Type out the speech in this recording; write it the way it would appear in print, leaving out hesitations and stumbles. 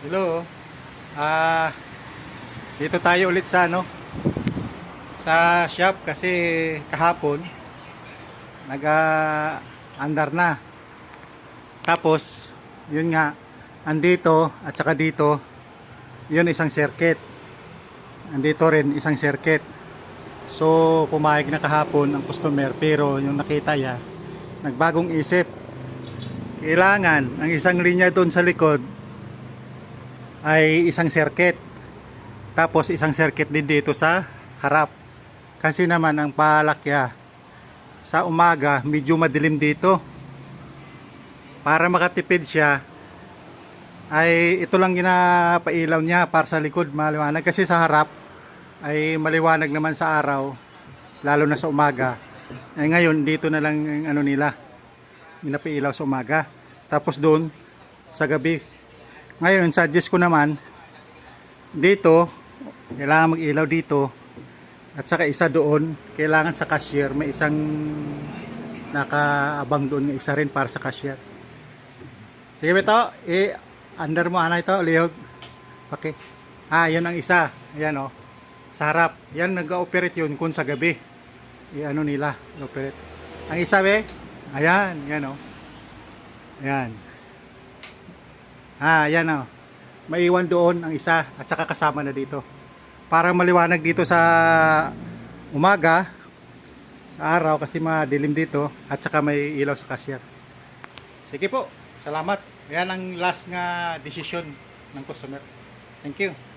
Hello. Ah, dito tayo ulit sa sa shop kasi kahapon nag-andar na. Tapos, yun nga, andito at saka dito, yun isang circuit. Andito rin isang circuit. So, pumayag na kahapon ang customer pero yung nakita niya, nagbagong isip. Kailangan ang isang linya doon sa likod ay isang circuit. Tapos isang circuit din dito sa harap. Kasi naman ang palakya sa umaga medyo madilim dito. Para makatipid siya ay ito lang ginapailaw niya para sa likod maliwanag. Kasi sa harap ay maliwanag naman sa araw lalo na sa umaga. Ay ngayon dito na lang ang nila ginapailaw sa umaga. Tapos doon sa gabi. Ngayon suggest ko naman dito kailangan mag-ilaw dito at saka isa doon kailangan sa cashier may isang nakaabang doon ng isa rin para sa cashier. Sige ito under mo ito lihog. Okay. Yun ang isa. Ayan sa harap. Yan nag-ooperate yun kung sa gabi. Nila operate. Ang isa ayan, yan Ayan. Yan maiwan doon ang isa at saka kasama na dito. Para maliwanag dito sa umaga, sa araw kasi madilim dito at saka may ilaw sa cashier. Sige po, salamat. Yan ang last nga decision ng customer. Thank you.